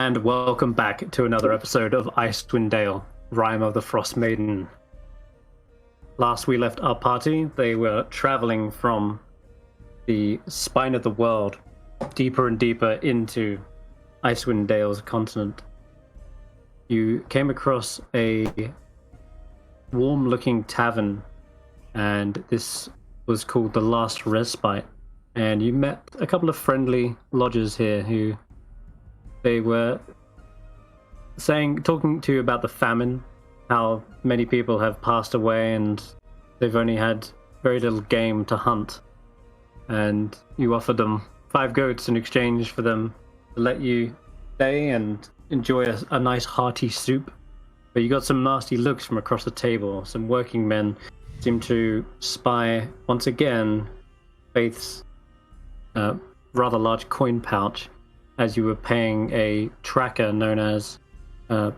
And welcome back to another episode of Icewindale, Rime of the Frostmaiden. Last we left our party, they were traveling from the spine of the world deeper and deeper into Icewindale's continent. You came across a warm-looking tavern, and this was called the Last Respite. And you met a couple of friendly lodgers here who they were talking to you about the famine, how many people have passed away and they've only had very little game to hunt. And you offered them 5 goats in exchange for them to let you stay and enjoy a nice hearty soup. But you got some nasty looks from across the table. Some working men seemed to spy once again Faith's rather large coin pouch as you were paying a tracker known as Brina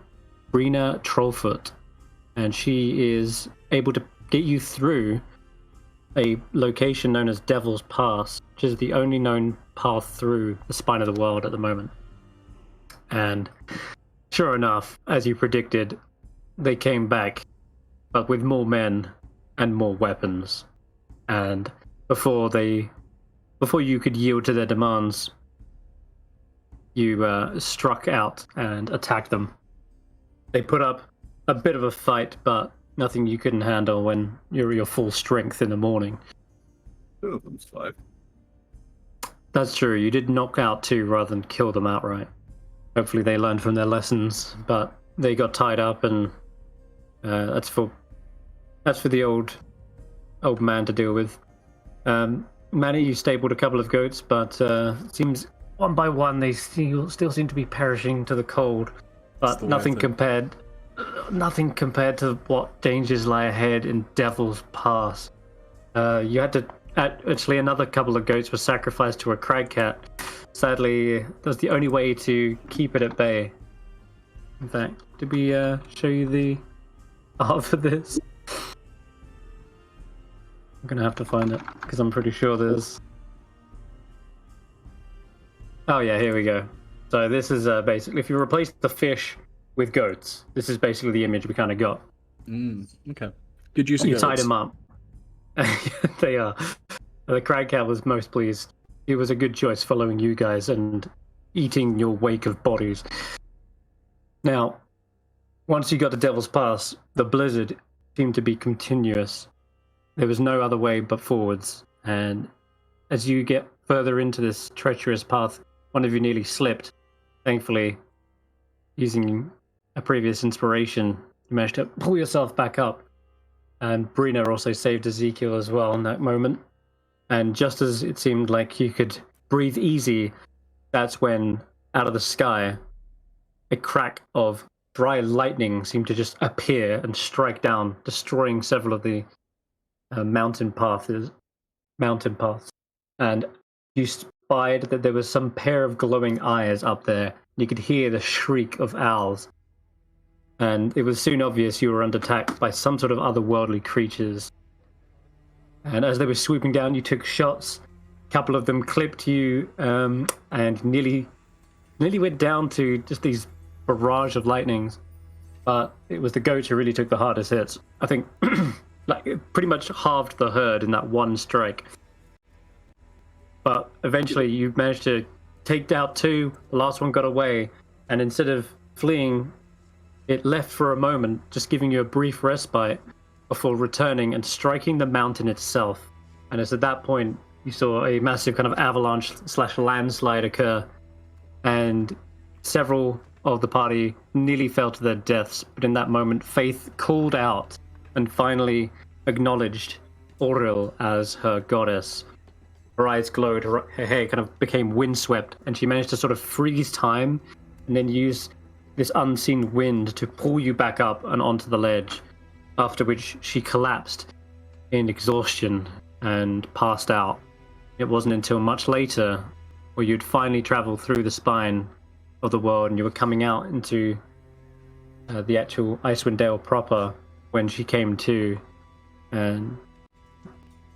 Trollfoot, and she is able to get you through a location known as Devil's Pass, which is the only known path through the spine of the world at the moment. And sure enough, as you predicted, they came back, but with more men and more weapons. And before you could yield to their demands, you struck out and attacked them. They put up a bit of a fight, but nothing you couldn't handle when you're your full strength in the morning. 2 of them's 5. That's true. You did knock out 2 rather than kill them outright. Hopefully they learned from their lessons, but they got tied up, and that's for the old man to deal with. Manny, you stabled a couple of goats, but it seems one by one they still seem to be perishing to the cold. But nothing compared to what dangers lie ahead in Devil's Pass. You had to actually another couple of goats were sacrificed to a crag cat. Sadly, that's the only way to keep it at bay. In fact, did we show you the art for this? I'm gonna have to find it because I'm pretty sure there's. Oh yeah, here we go. So this is basically if you replace the fish with goats, this is basically the image we kind of got. Okay. Good use of You tied him up. They are. The crag cat was most pleased. It was a good choice following you guys and eating your wake of bodies. Now, once you got to Devil's Pass, the blizzard seemed to be continuous. There was no other way but forwards, and as you get further into this treacherous path, one of you nearly slipped. Thankfully, using a previous inspiration, you managed to pull yourself back up, and Brina also saved Ezekial as well in that moment. And just as it seemed like you could breathe easy, that's when, out of the sky, a crack of dry lightning seemed to just appear and strike down, destroying several of the mountain paths, and you spied that there was some pair of glowing eyes up there. You could hear the shriek of owls, and it was soon obvious you were under attack by some sort of otherworldly creatures. And as they were swooping down, you took shots. A couple of them clipped you, and nearly went down to just these barrage of lightnings. But it was the goats who really took the hardest hits. I think. Like, it pretty much halved the herd in that one strike. But eventually you managed to take out 2, the last one got away, and instead of fleeing, it left for a moment, just giving you a brief respite before returning and striking the mountain itself. And it's at that point you saw a massive kind of avalanche/landslide occur, and several of the party nearly fell to their deaths. But in that moment, Faith called out and finally acknowledged Auril as her goddess. Her eyes glowed, her hair kind of became windswept, and she managed to sort of freeze time and then use this unseen wind to pull you back up and onto the ledge, after which she collapsed in exhaustion and passed out. It wasn't until much later where you'd finally traveled through the spine of the world and you were coming out into the actual Icewindale proper when she came to, and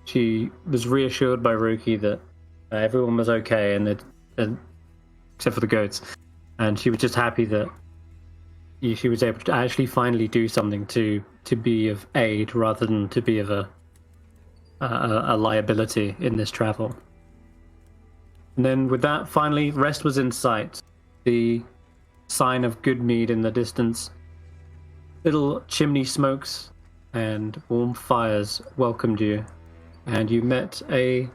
she was reassured by Roki that everyone was okay, and except for the goats, and she was just happy that she was able to actually finally do something to be of aid rather than to be of a liability in this travel. And then with that, finally, rest was in sight. The sign of good mead in the distance. Little chimney smokes and warm fires welcomed you, and you met a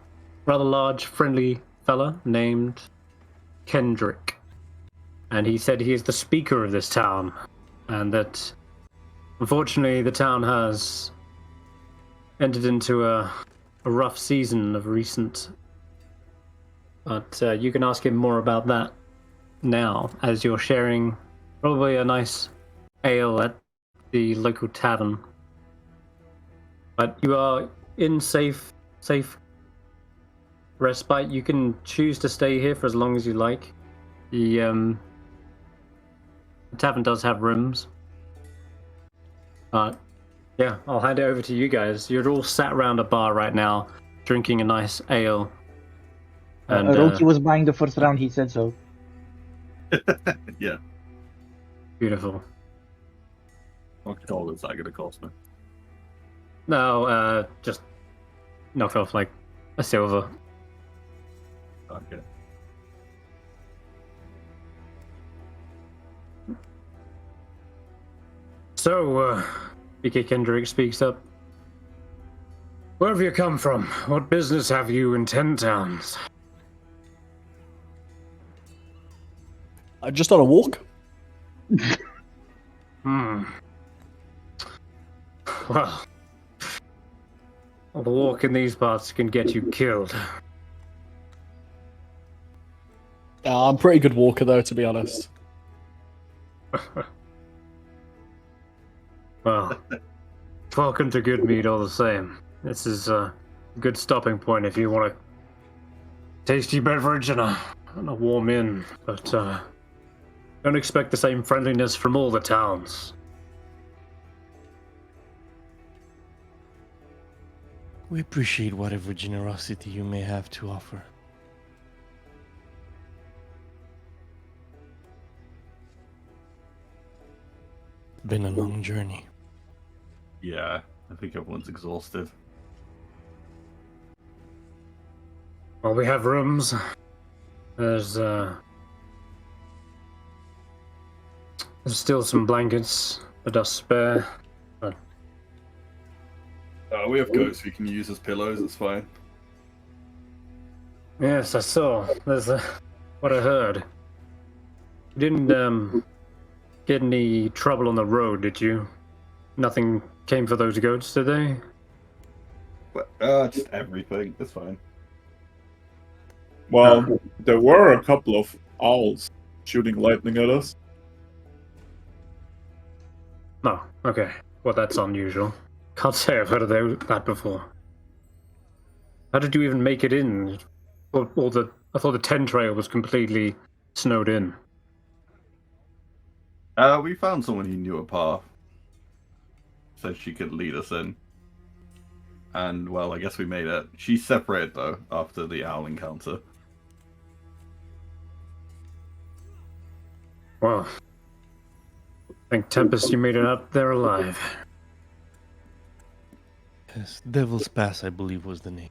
rather large, friendly fella named Kendrick. And he said he is the speaker of this town, and that unfortunately the town has entered into a rough season of recent. But you can ask him more about that now, as you're sharing probably a nice ale at the local tavern. But you are in safe respite. You can choose to stay here for as long as you like. The tavern does have rooms. But yeah, I'll hand it over to you guys. You're all sat around a bar right now, drinking a nice ale. And Roki was buying the first round, he said so. Yeah. Beautiful. What gold is that going to cost me? No, just knock off like a silver. Okay. So, BK Kendrick speaks up. Where have you come from? What business have you in 10 towns? Just on a walk. Well, the walk in these parts can get you killed. I'm a pretty good walker, though, to be honest. Well, welcome to good mead all the same. This is a good stopping point if you want a tasty beverage and a warm inn, but don't expect the same friendliness from all the towns. We appreciate whatever generosity you may have to offer. Been a long journey. Yeah, I think everyone's exhausted. Well, we have rooms. There's still some blankets for us spare. But We have goats we can use as pillows, it's fine. yes, I saw. There's what I heard. You didn't get any trouble on the road, did you? Nothing came for those goats, did they? Just everything, it's fine. Well, there were a couple of owls shooting lightning at us. No, okay. Well, that's unusual. Can't say I've heard of that before. How did you even make it in? I thought the 10 trail was completely snowed in. We found someone who knew a path. Said she could lead us in. And, well, I guess we made it. She's separated, though, after the owl encounter. Well, thank Tempest you made it out there alive. Yes, Devil's Pass, I believe, was the name.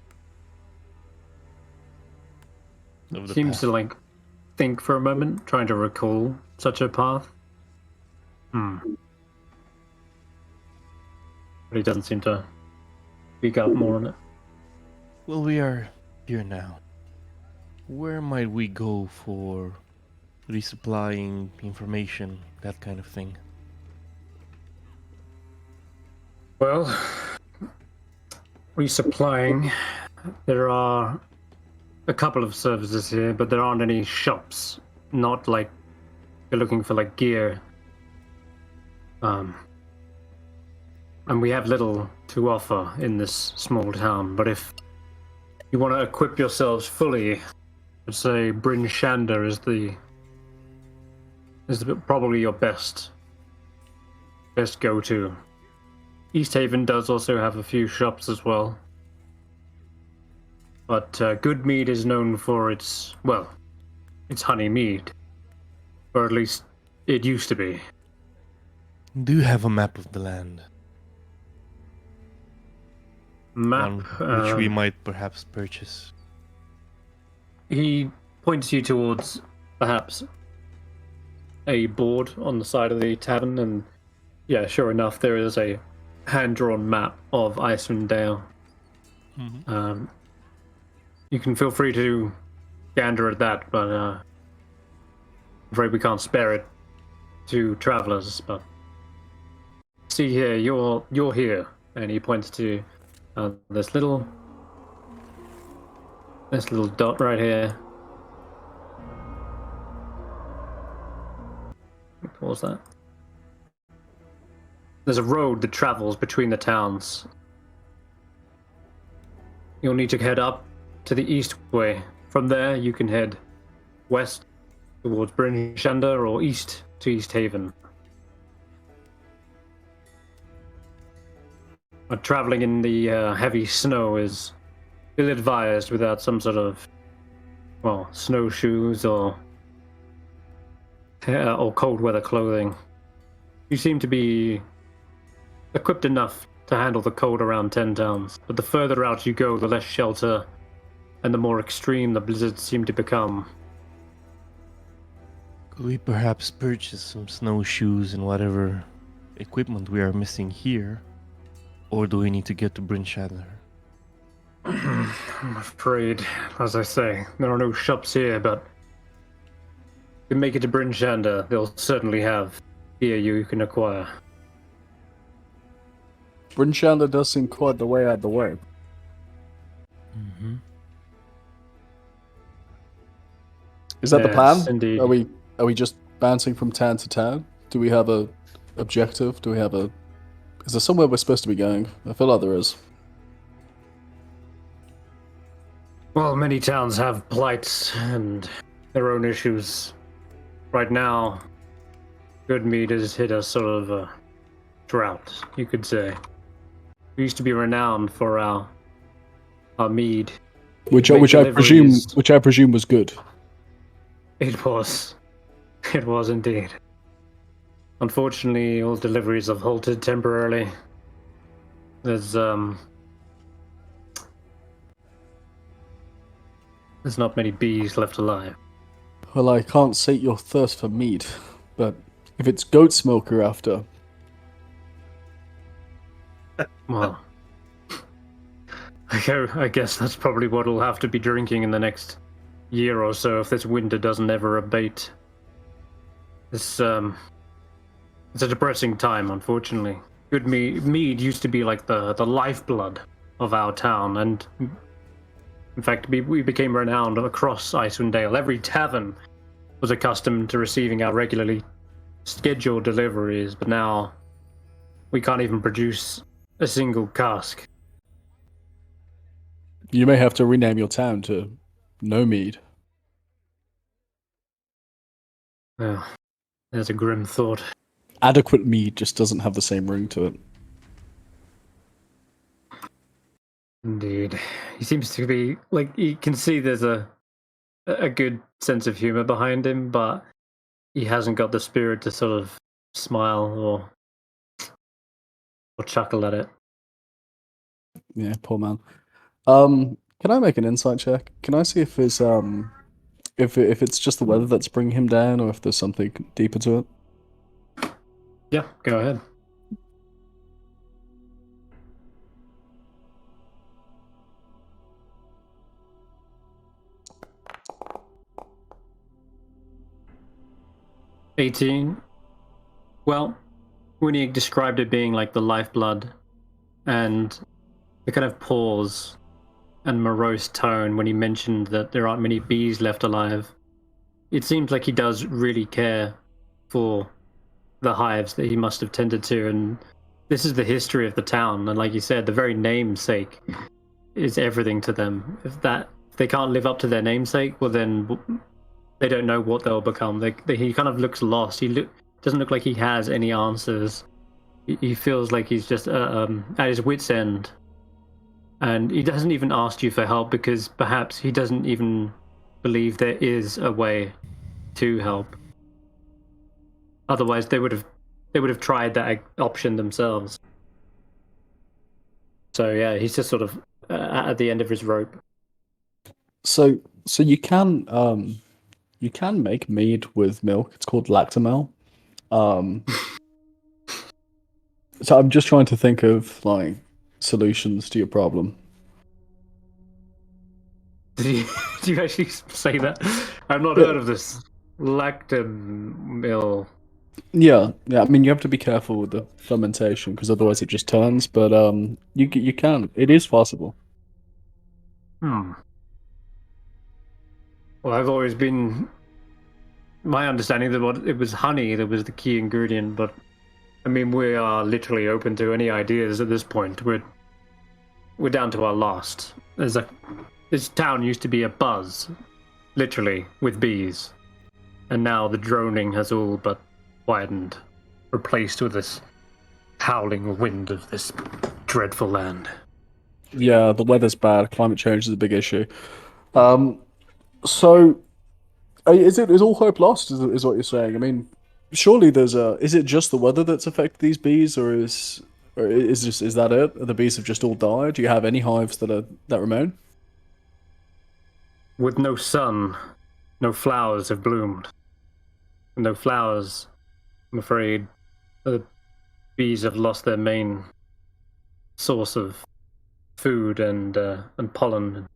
Of the Seems path. to, think for a moment, trying to recall such a path. But he doesn't seem to speak up more on it. Well, we are here now. Where might we go for resupplying information, that kind of thing? Well, resupplying. There are a couple of services here, but there aren't any shops. Not like you're looking for gear. And we have little to offer in this small town, but if you want to equip yourselves fully, I'd say Bryn Shander is probably your best go-to. East Haven does also have a few shops as well. But Good Mead is known for its honey mead. Or at least it used to be. Do you have a map of the land? Map. One which we might perhaps purchase. He points you towards perhaps a board on the side of the tavern, and yeah, sure enough, there is a hand-drawn map of Icewindale. You can feel free to gander at that, but I'm afraid we can't spare it to travelers. But see here, you're here, and he points to this little dot right here. Pause that. There's a road that travels between the towns. You'll need to head up to the east way. From there, you can head west towards Bryn Shander or east to East Haven. But traveling in the heavy snow is ill-advised without some sort of, well, snowshoes or cold weather clothing. You seem to be equipped enough to handle the cold around 10 towns, but the further out you go, the less shelter and the more extreme the blizzards seem to become. Could we perhaps purchase some snowshoes and whatever equipment we are missing here? Or do we need to get to Bryn Shander? I'm afraid, as I say, there are no shops here, but if you make it to Bryn Shander, they'll certainly have gear you can acquire. Bryn Shander does seem quite the way out the way. Mm-hmm. Is that the Yes, plan? indeed. Are we just bouncing from town to town? Do we have a objective? Do we have a... Is there somewhere we're supposed to be going? I feel like there is. Well, many towns have plights and their own issues. Right now, Good Mead has hit a sort of a drought, you could say. We used to be renowned for our mead. Which Make I presume deliveries. Was good. It was. It was indeed. Unfortunately, all deliveries have halted temporarily. There's not many bees left alive. Well, I can't sate your thirst for meat, but if it's goat's milk you're after, Well, I guess that's probably what we'll have to be drinking in the next year or so if this winter doesn't ever abate. It's a depressing time, unfortunately. Good mead used to be like the lifeblood of our town, and in fact, we became renowned across Icewindale. Every tavern was accustomed to receiving our regularly scheduled deliveries, but now we can't even produce a single cask. you may have to rename your town to No Mead. Well, there's a grim thought. Adequate mead just doesn't have the same ring to it. Indeed. He seems to be, like, you can see there's a good sense of humor behind him, but he hasn't got the spirit to sort of smile or chuckle at it. Yeah, poor man. Can I make an insight check? Can I see if there's if it's just the weather that's bringing him down, or if there's something deeper to it? Yeah, go ahead. $18. Well, when he described it being like the lifeblood and the kind of pause and morose tone when he mentioned that there aren't many bees left alive, it seems like he does really care for the hives that he must have tended to, and this is the history of the town, and like you said, the very namesake is everything to them. If they can't live up to their namesake, well then they don't know what they'll become. He kind of looks lost. Doesn't look like he has any answers. He feels like he's just at his wit's end, and he doesn't even ask you for help because perhaps he doesn't even believe there is a way to help. Otherwise, they would have tried that option themselves. So yeah, he's just sort of at the end of his rope. So you can make mead with milk. It's called lactamel. So I'm just trying to think of like solutions to your problem. Did you actually say that? I've not heard of this lactamil. Yeah. I mean, you have to be careful with the fermentation because otherwise it just turns. But you can. It is possible. Well, I've always been my understanding that it was honey that was the key ingredient, but I mean, we are literally open to any ideas at this point. We're down to our last. This town used to be a buzz, literally, with bees. And now the droning has all but widened, replaced with this howling wind of this dreadful land. Yeah, the weather's bad. Climate change is a big issue. So, is all hope lost? Is what you're saying? I mean, surely is it just the weather that's affected these bees, or is that it? The bees have just all died. Do you have any hives that remain? With no sun, no flowers have bloomed. And no flowers, I'm afraid, the bees have lost their main source of food and pollen.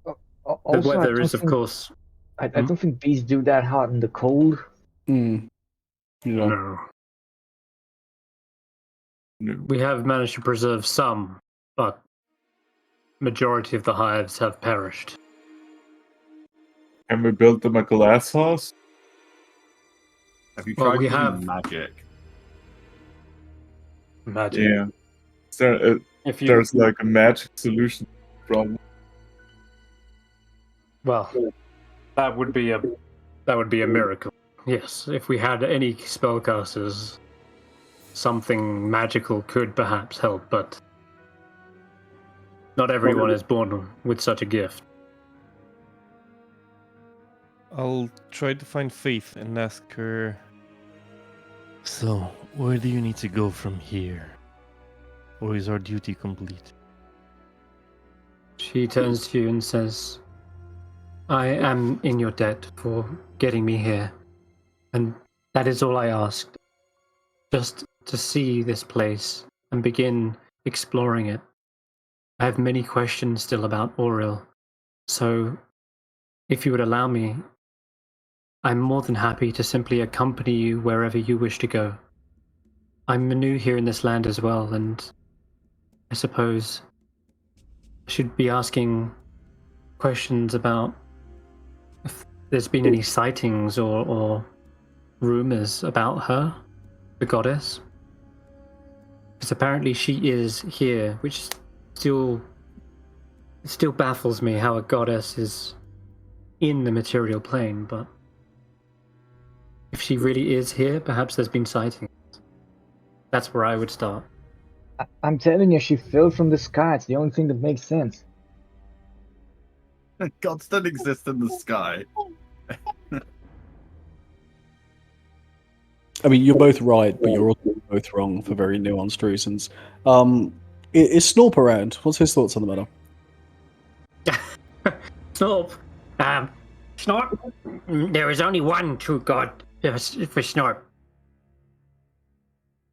The weather is, of course. I don't think bees do that hot in the cold. Yeah. No. We have managed to preserve some, but majority of the hives have perished. Can we build them a glass house? Have you Well, tried we using have- magic? Magic. Yeah. There's like a magic solution problem. Well, that would be a miracle. Yes, if we had any spellcasters, something magical could perhaps help, but not everyone is born with such a gift. I'll try to find Faith and ask her. So, where do you need to go from here? Or is our duty complete? She turns to you and says, I am in your debt for getting me here, and that is all I asked. Just to see this place and begin exploring it. I have many questions still about Auril, so if you would allow me, I'm more than happy to simply accompany you wherever you wish to go. I'm new here in this land as well, and I suppose I should be asking questions about if there's been any sightings or rumors about her, the goddess. Because apparently she is here, which still baffles me how a goddess is in the material plane, but if she really is here, perhaps there's been sightings. That's where I would start. I'm telling you, she fell from the sky. It's the only thing that makes sense. Gods don't exist in the sky. I mean, you're both right, but you're also both wrong for very nuanced reasons. Is Snorp around? What's his thoughts on the matter? Snorp. Snorp. There is only one true god for Snorp.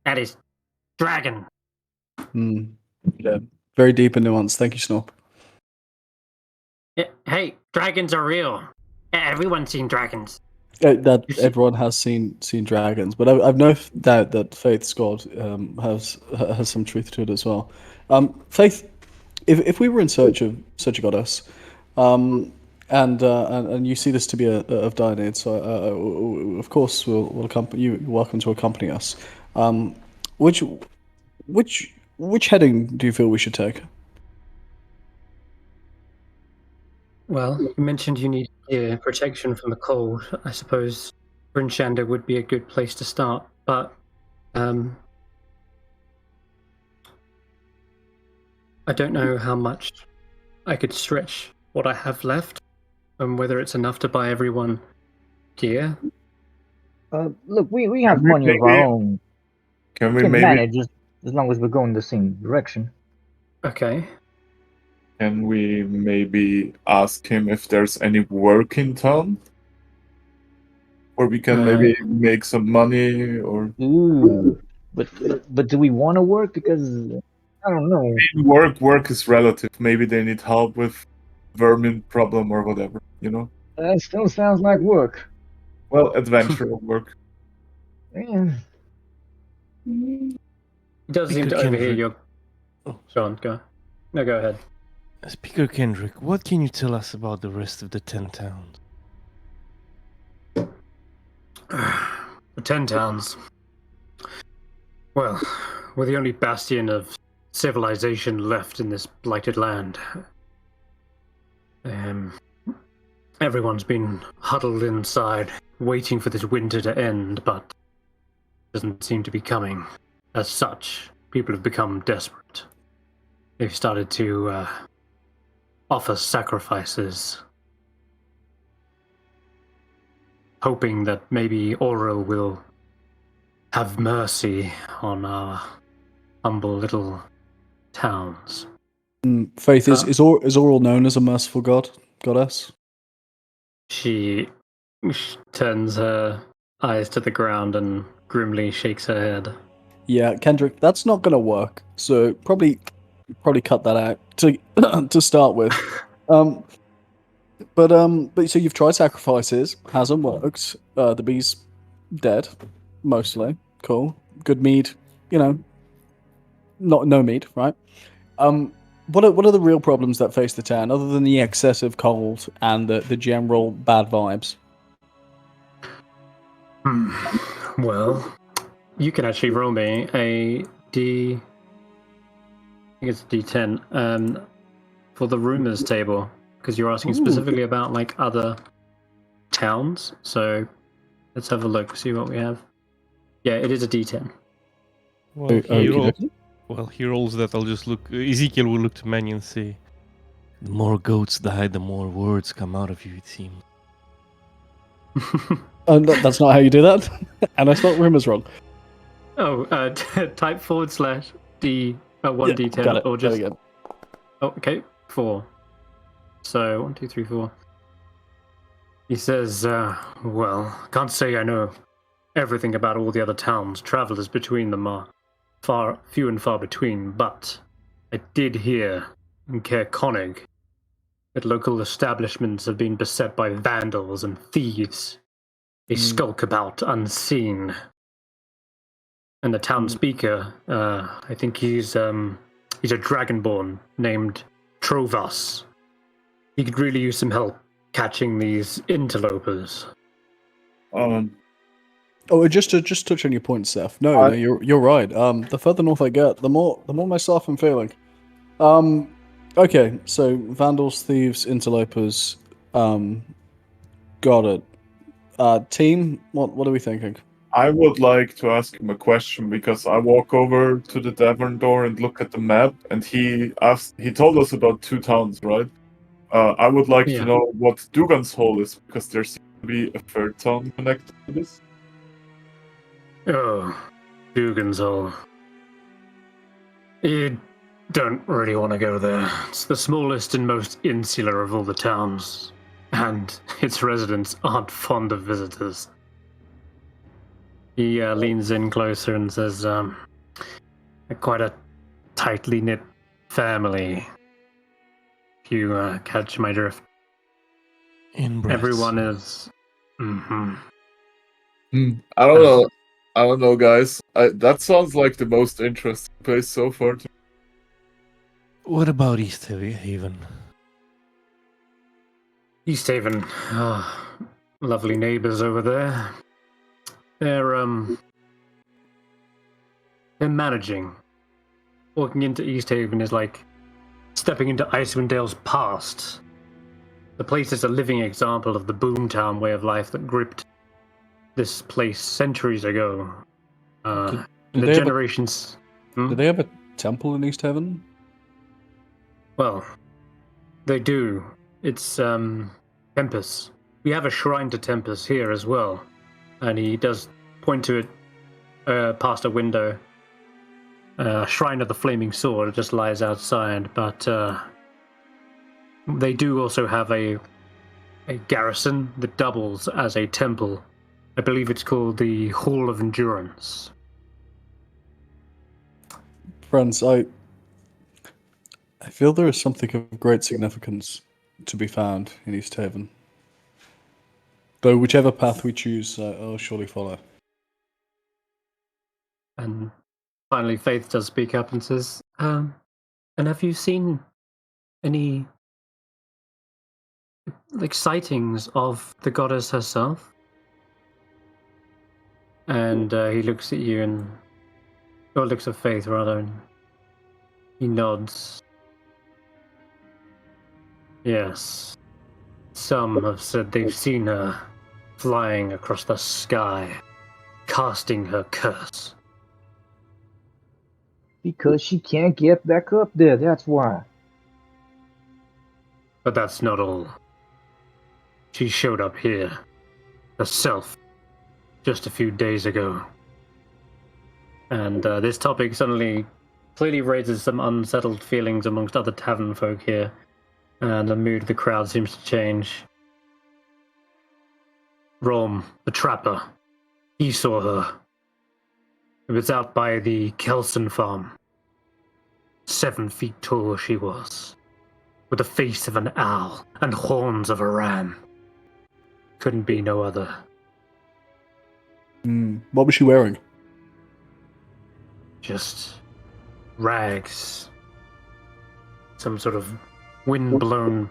That is dragon. Yeah, very deep and nuanced. Thank you, Snorp. Hey, dragons are real. Everyone's seen dragons. That everyone has seen dragons, but I've no doubt that Faith's god has some truth to it as well. Faith, if we were in search of such a goddess, and you see this to be of dire need, so of course we'll accompany you. You're welcome to accompany us. Which heading do you feel we should take? Well, you mentioned you need protection from the cold. I suppose Brinshanda would be a good place to start, but I don't know how much I could stretch what I have left, and whether it's enough to buy everyone gear. Look, we have Maybe- money of our own. Can We we can maybe manage just as long as we're going the same direction. Okay. ask him if there's any work in town? Or we can maybe make some money, or Ooh, but do we want to work? Because I don't know. work is relative. Maybe they need help with vermin problem or whatever, you know? That still sounds like work. Well, adventural work. Yeah. He does seem Speaker to overhear Kendrick. your. Oh, Go on, go. No, go ahead. Speaker Kendrick, what can you tell us about the rest of the 10 towns? The 10 towns. Well, we're the only bastion of civilization left in this blighted land. Everyone's been huddled inside, waiting for this winter to end, but it doesn't seem to be coming. As such, people have become desperate. They've started to offer sacrifices, hoping that maybe Auril will have mercy on our humble little towns. Faith, is Oral known as a merciful goddess? She turns her eyes to the ground and grimly shakes her head. Yeah, Kendrick, that's not gonna work. So probably cut that out to start with. But so you've tried sacrifices, hasn't worked. The bee's dead, mostly. Cool, good mead. You know, no mead, right? What are the real problems that face the town, other than the excessive cold and the general bad vibes? Well, you can actually roll me a D. I think it's a D10 for the rumors table, because you're asking specifically about like other towns. So let's have a look, see what we have. Yeah, it is a D10. Well, Okey-dokey. he rolls that. I'll just look. Ezekiel will look to Manny and say, "The more goats die, the more words come out of you, it seems." That's not how you do that. And I spelled rumors wrong. Oh, type /D Yeah, 1 D10 got it. or There just we go. oh, okay, 4. So 1, 2, 3, 4. He says, well, can't say I know everything about all the other towns. Travelers between them are few and far between, but I did hear in Caer Konig that local establishments have been beset by vandals and thieves. They skulk about unseen. And the town speaker, I think he's a dragonborn named Trovas. He could really use some help catching these interlopers. Oh, just to touch on your point, Steph. No, you're right. The further north I get, the more myself I'm feeling. Okay, so vandals, thieves, interlopers. Got it. Team, what are we thinking? I would like to ask him a question because I walk over to the tavern door and look at the map, and he told us about 2 towns, right? I would like to know what Dugan's Hole is, because there seems to be a 3rd town connected to this. Oh, Dugan's Hole. You don't really want to go there. It's the smallest and most insular of all the towns, and its residents aren't fond of visitors. He leans in closer and says, they're quite a tightly knit family, if you catch my drift. Inbreds. Everyone is... I don't know, guys. That sounds like the most interesting place so far. What about East Haven? East Haven. Lovely neighbors over there. They're managing. Walking into East Haven is like stepping into Icewindale's past. The place is a living example of the boomtown way of life that gripped this place centuries ago. Do The they have generations... Do they have a temple in East Haven? Well, they do. It's Tempest. We have a shrine to Tempest here as well. and he does point to it past a window. Shrine of the Flaming Sword just lies outside, but they do also have a garrison that doubles as a temple. I believe it's called the Hall of Endurance. Friends, I feel there is something of great significance to be found in East Haven. Though whichever path we choose, I'll surely follow. And finally, Faith does speak up and says, and have you seen any sightings of the goddess herself? And he looks at you or looks at Faith rather, and he nods. Yes. Some have said they've seen her flying across the sky, casting her curse. Because she can't get back up there, that's why. But that's not all. She showed up here, herself, just a few days ago. And this topic suddenly clearly raises some unsettled feelings amongst other tavern folk here, and the mood of the crowd seems to change. Rom, the trapper, he saw her. It was out by the Kelson farm. 7 feet tall she was, with the face of an owl and horns of a ram. Couldn't be no other. What was she wearing? Just rags. Some sort of wind-blown,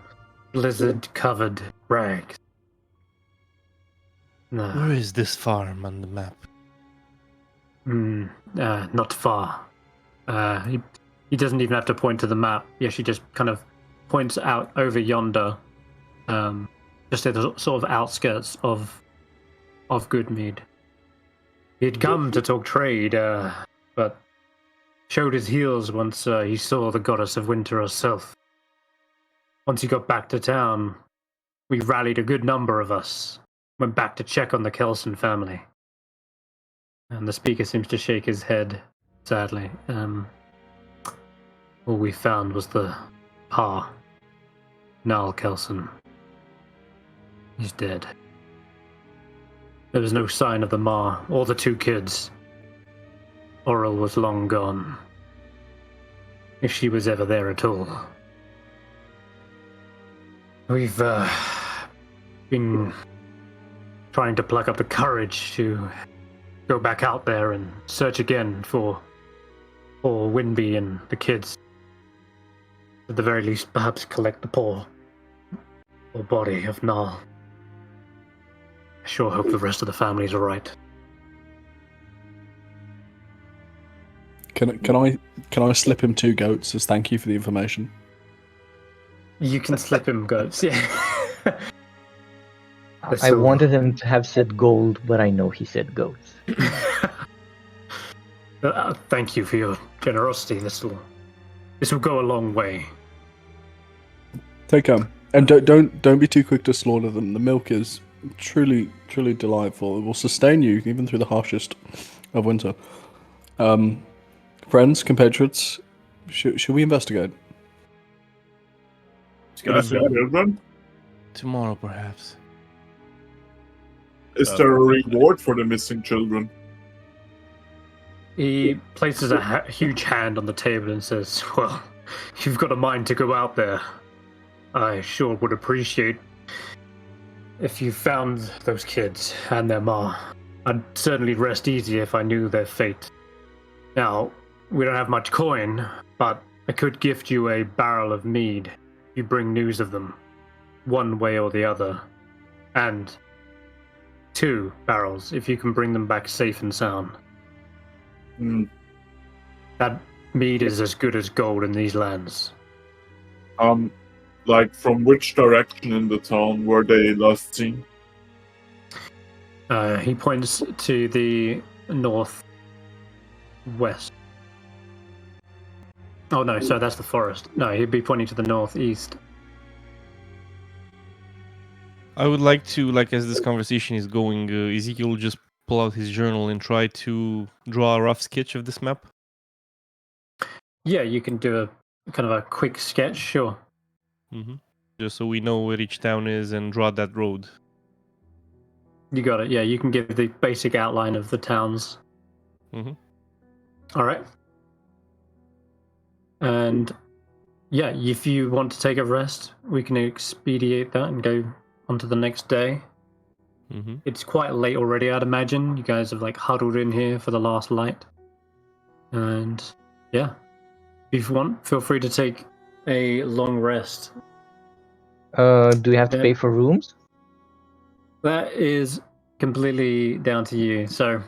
blizzard-covered rags. No. Where is this farm on the map? Not far. He doesn't even have to point to the map. Yeah, she just kind of points out over yonder, just at the sort of outskirts of Goodmead. He'd come to talk trade, but showed his heels once he saw the goddess of winter herself. Once he got back to town, we rallied a good number of us, went back to check on the Kelson family. And the speaker seems to shake his head, sadly. All we found was the Pa, Niall Kelson. He's dead. There was no sign of the Ma or the 2 kids. Oral was long gone, if she was ever there at all. We've been trying to pluck up the courage to go back out there and search again for Winby and the kids. At the very least, perhaps collect the poor body of Niall. I sure hope the rest of the family's alright. Can I slip him 2 goats as thank you for the information? You can slip him goats, yeah. I wanted him to have said gold, but I know he said goats. Thank you for your generosity. This will go a long way. Take and don't be too quick to slaughter them. The milk is truly delightful. It will sustain you even through the harshest of winter. Friends, compatriots, should we investigate? Tomorrow, perhaps. Is there a reward for the missing children? He places a huge hand on the table and says, well, if you've got a mind to go out there, I sure would appreciate if you found those kids and their ma. I'd certainly rest easy if I knew their fate. Now, we don't have much coin, but I could gift you a barrel of mead if you bring news of them, one way or the other. And 2 barrels if you can bring them back safe and sound. That mead is as good as gold in these lands. Like from which direction in the town were they last seen? He points to the northwest. Oh no, so that's the forest. No, he'd be pointing to the northeast. I would like to, like, as this conversation is going, Ezekiel will just pull out his journal and try to draw a rough sketch of this map. Yeah, you can do a kind of a quick sketch, sure. Mm-hmm. Just so we know where each town is and draw that road. You got it. Yeah, you can give the basic outline of the towns. Mm-hmm. All right. And yeah, if you want to take a rest, we can expedite that and go on to the next day. Mm-hmm. It's quite late already, I'd imagine. You guys have like huddled in here for the last light. And yeah, if you want, feel free to take a long rest. Do we have to Yeah. pay for rooms? That is completely down to you. So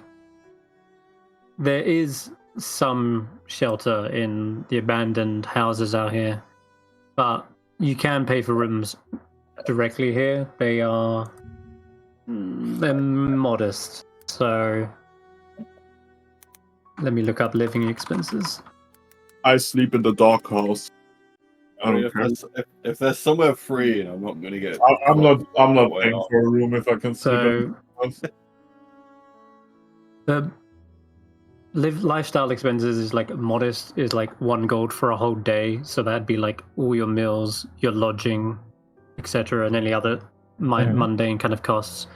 there is some shelter in the abandoned houses out here, but you can pay for rooms directly here. They're modest. So let me look up living expenses. I sleep in the dog house. I don't care. If there's somewhere free, I'm not going to get. I'm not Why paying not? for a room if I can sleep in So the house. the lifestyle expenses is like modest, is like 1 gold for a whole day. So that'd be like all your meals, your lodging, etc., and any other mundane kind of costs.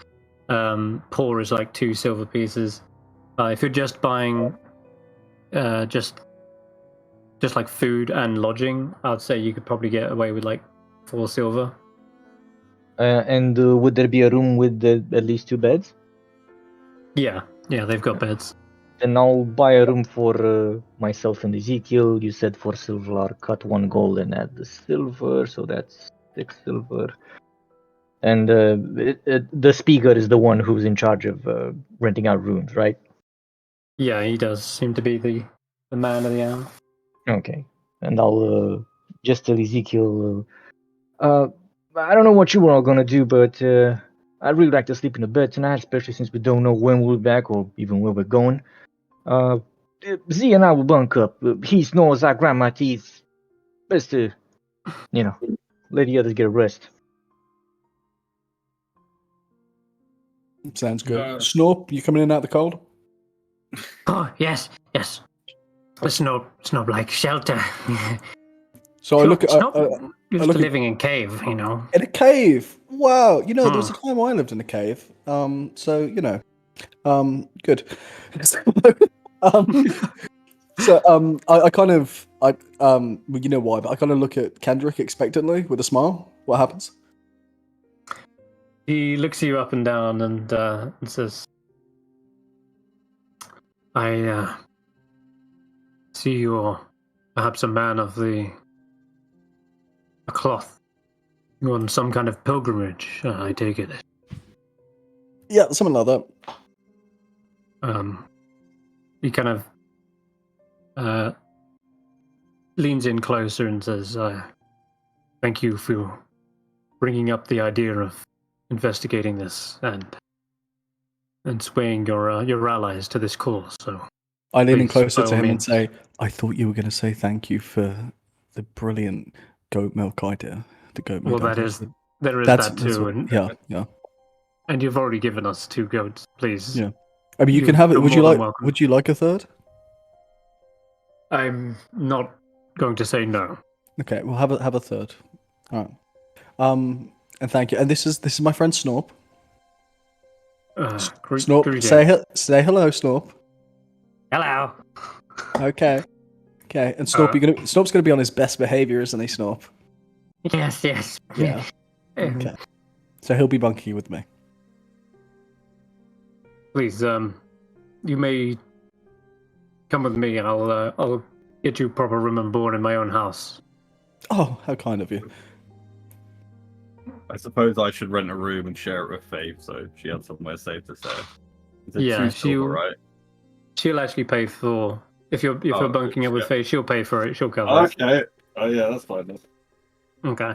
Poor is like 2 silver pieces. If you're just buying just like food and lodging, I'd say you could probably get away with like 4 silver. And would there be a room with at least 2 beds? Yeah, they've got beds. Then I'll buy a room for myself and Ezekiel. You said 4 silver. I'll cut 1 gold and add the silver, so that's 6 silver. And the speaker is the one who's in charge of renting out rooms, right? Yeah, he does seem to be the man of the hour. Okay. And I'll just tell Ezekiel, I don't know what you were all gonna do, but I'd really like to sleep in the bed tonight, especially since we don't know when we'll be back or even where we're going. Z and I will bunk up. He snores, I grind my teeth. Best to, let the others get a rest. Sounds good. Snorp, you coming in out the cold? Oh, yes. The snow like shelter. So I look at Snow used look to at- living in cave, in a cave. Wow, there was a time I lived in a cave. So good. I kind of you know why, but I kind of look at Kendrick expectantly with a smile. What happens? He looks you up and down and says, I see you're perhaps a man of the cloth. You're on some kind of pilgrimage, I take it. Yeah, something like that. He kind of leans in closer and says, thank you for bringing up the idea of investigating this and swaying your allies to this cause. So I lean in please, closer by to all him and means. say, I thought you were going to say thank you for the brilliant goat milk idea. The goat milk Well, idea. there is That's that too, what- yeah. and you've already given us 2 goats. Please, Yeah. I mean, you can have it. you're Would you more than like? welcome. Would you like a third? I'm not going to say no. Okay, we'll have a third. All right. And thank you. And this is my friend Snorp. Snorp, greeting. say hello, Snorp. Hello. Okay. And Snorp, Snorp's gonna be on his best behavior, isn't he, Snorp? Yes. Yeah. Okay. So he'll be bunky with me. Please, you may come with me. I'll get you a proper room and board in my own house. Oh, how kind of you. I suppose I should rent a room and share it with Faith, so she had somewhere safe to stay. Is it Yeah, 2 silver, right? She'll actually pay for if you're bunking up with Faye. She'll pay for it. She'll cover it. Okay. Oh yeah, that's fine then. Okay.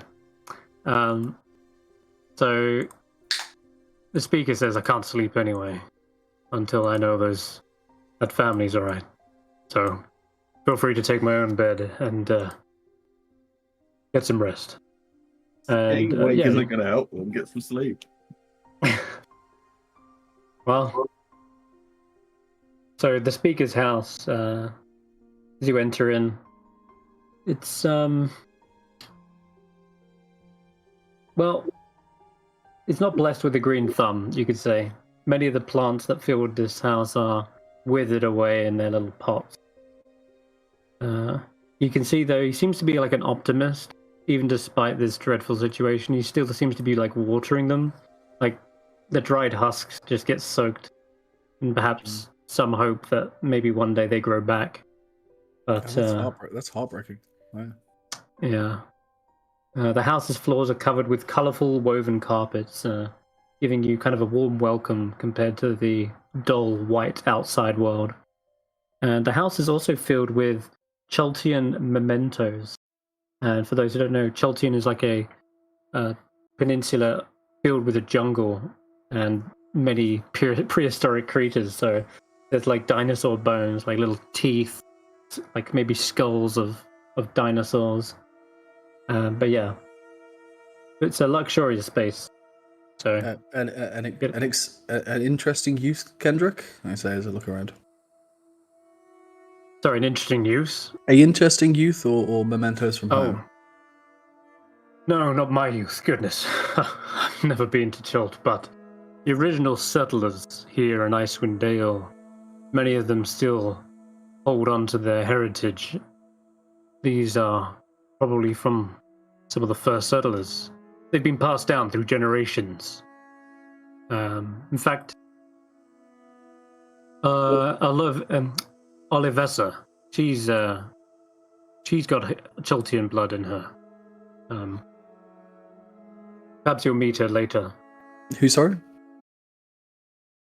So the speaker says I can't sleep anyway until I know that family's all right. So feel free to take my own bed and get some rest. And Staying awake yeah, isn't going to help them get some sleep. well, so the speaker's house, as you enter in, it's well, it's not blessed with a green thumb, you could say. Many of the plants that filled this house are withered away in their little pots. You can see, though, he seems to be like an optimist, even despite this dreadful situation. He still seems to be like watering them. Like the dried husks just get soaked, and perhaps some hope that maybe one day they grow back. But that's heartbreaking. Wow. Yeah. The house's floors are covered with colourful woven carpets, giving you kind of a warm welcome compared to the dull white outside world. And the house is also filled with Chaltian mementos. And for those who don't know, Chaltian is like a peninsula filled with a jungle and many prehistoric creatures. So there's like dinosaur bones, like little teeth, like maybe skulls of dinosaurs. But yeah, it's a luxurious space. So an interesting use, Kendrick, I say as I look around. Sorry, an interesting use? A interesting youth or mementos from home? No, not my youth, goodness. I've never been to Chult, but the original settlers here in Icewindale, many of them still hold on to their heritage. These are probably from some of the first settlers. They've been passed down through generations. In fact, Olivessa, she's got Chaltian blood in her. Perhaps you'll meet her later. Who, sorry?